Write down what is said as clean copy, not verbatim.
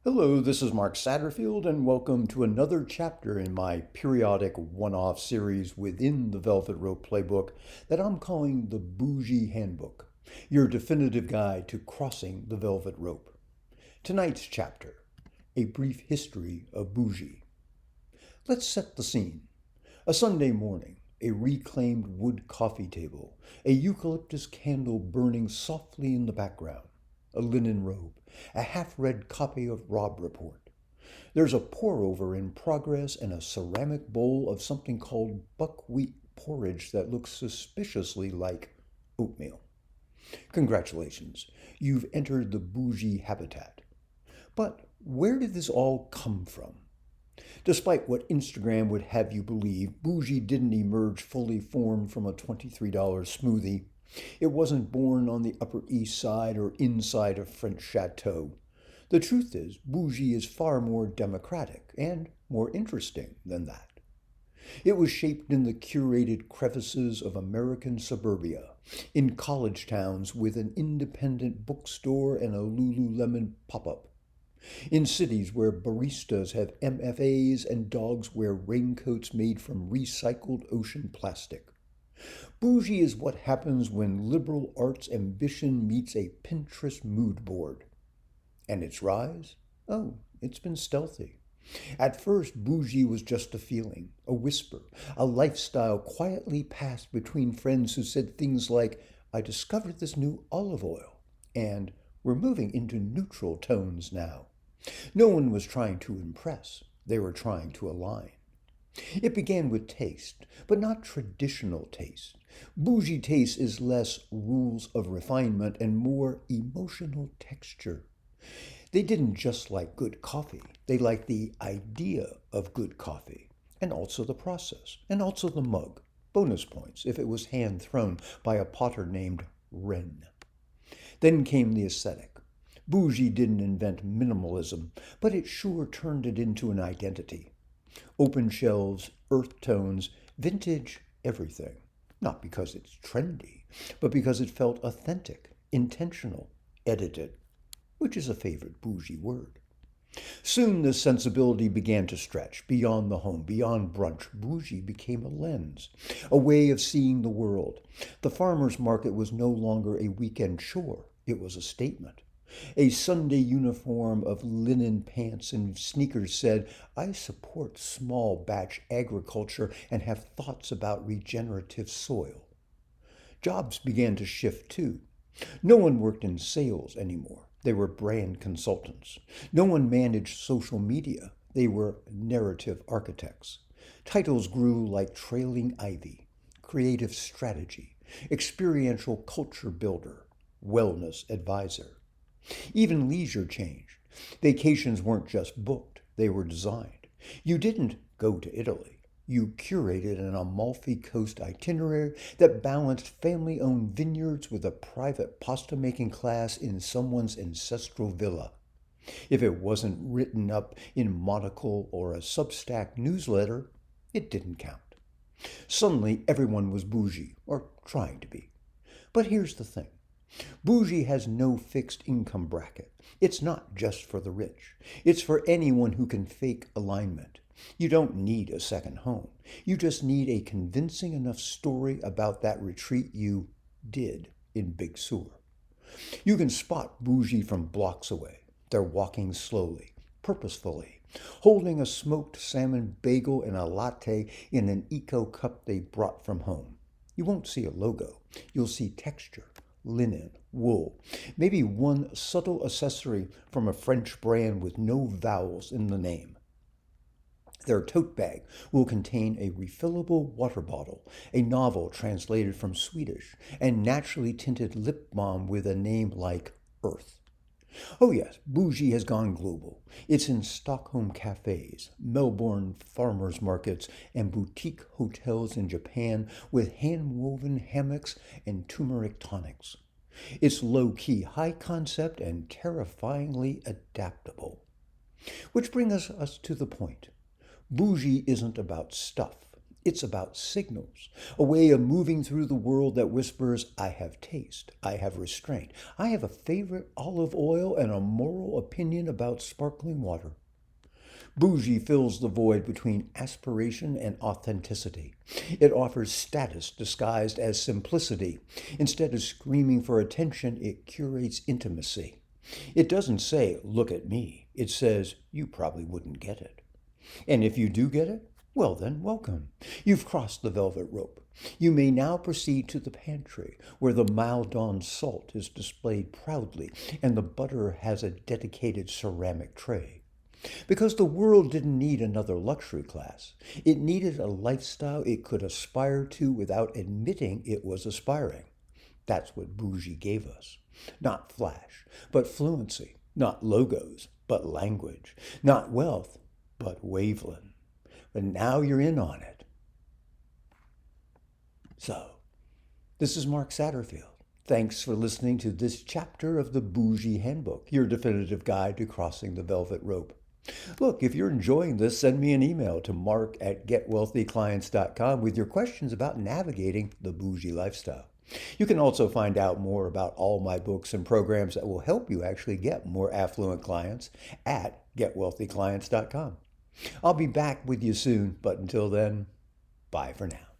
Hello, this is Mark Satterfield, and welcome to another chapter in my periodic one-off series within the Velvet Rope Playbook that I'm calling the Bougie Handbook, your definitive guide to crossing the velvet rope. Tonight's chapter, A Brief History of Bougie. Let's set the scene. A Sunday morning, a reclaimed wood coffee table, a eucalyptus candle burning softly in the background, a linen robe, a half-read copy of Robb Report. There's a pour-over in progress and a ceramic bowl of something called buckwheat porridge that looks suspiciously like oatmeal. Congratulations, you've entered the bougie habitat. But where did this all come from? Despite what Instagram would have you believe, Bougie didn't emerge fully formed from a $23 smoothie. It wasn't born on the Upper East Side or inside a French chateau. The truth is, Bougie is far more democratic and more interesting than that. It was shaped in the curated crevices of American suburbia, in college towns with an independent bookstore and a Lululemon pop-up, in cities where baristas have MFAs and dogs wear raincoats made from recycled ocean plastic. Bougie is what happens when liberal arts ambition meets a Pinterest mood board. And its rise? Oh, it's been stealthy. At first, bougie was just a feeling, a whisper, a lifestyle quietly passed between friends who said things like, "I discovered this new olive oil," and "We're moving into neutral tones now." No one was trying to impress. They were trying to align. It began with taste, but not traditional taste. Bougie taste is less rules of refinement and more emotional texture. They didn't just like good coffee. They liked the idea of good coffee, and also the process, and also the mug. Bonus points if it was hand thrown by a potter named Wren. Then came the aesthetic. Bougie didn't invent minimalism, but it sure turned it into an identity. Open shelves, earth tones, vintage everything. Not because it's trendy, but because it felt authentic, intentional, edited, which is a favorite bougie word. Soon this sensibility began to stretch beyond the home, beyond brunch. Bougie became a lens, a way of seeing the world. The farmer's market was no longer a weekend chore. It was a statement. A Sunday uniform of linen pants and sneakers said, "I support small batch agriculture and have thoughts about regenerative soil." Jobs began to shift too. No one worked in sales anymore. They were brand consultants. No one managed social media. They were narrative architects. Titles grew like trailing ivy: creative strategy, experiential culture builder, wellness advisor. Even leisure changed. Vacations weren't just booked, they were designed. You didn't go to Italy. You curated an Amalfi Coast itinerary that balanced family-owned vineyards with a private pasta-making class in someone's ancestral villa. If it wasn't written up in monocle or a Substack newsletter, it didn't count. Suddenly, everyone was bougie, or trying to be. But here's the thing. Bougie has no fixed income bracket. It's not just for the rich. It's for anyone who can fake alignment. You don't need a second home. You just need a convincing enough story about that retreat you did in Big Sur. You can spot bougie from blocks away. They're walking slowly, purposefully, holding a smoked salmon bagel and a latte in an eco cup they brought from home. You won't see a logo. You'll see texture. Linen, wool, maybe one subtle accessory from a French brand with no vowels in the name. Their tote bag will contain a refillable water bottle, a novel translated from Swedish, and naturally tinted lip balm with a name like Earth. Oh yes, Bougie has gone global. It's in Stockholm cafes, Melbourne farmers markets, and boutique hotels in Japan with hand-woven hammocks and turmeric tonics. It's low-key, high-concept, and terrifyingly adaptable. Which brings us to the point. Bougie isn't about stuff. It's about signals, a way of moving through the world that whispers, I have taste, I have restraint, I have a favorite olive oil and a moral opinion about sparkling water. Bougie fills the void between aspiration and authenticity. It offers status disguised as simplicity. Instead of screaming for attention, it curates intimacy. It doesn't say, look at me. It says, you probably wouldn't get it. And if you do get it, well then, welcome. You've crossed the velvet rope. You may now proceed to the pantry, where the mild-dawn salt is displayed proudly and the butter has a dedicated ceramic tray. Because the world didn't need another luxury class. It needed a lifestyle it could aspire to without admitting it was aspiring. That's what Bougie gave us. Not flash, but fluency. Not logos, but language. Not wealth, but wavelength. But now you're in on it. So, this is Mark Satterfield. Thanks for listening to this chapter of the Bougie Handbook, your definitive guide to crossing the velvet rope. Look, if you're enjoying this, send me an email to mark@getwealthyclients.com with your questions about navigating the bougie lifestyle. You can also find out more about all my books and programs that will help you actually get more affluent clients at getwealthyclients.com. I'll be back with you soon, but until then, bye for now.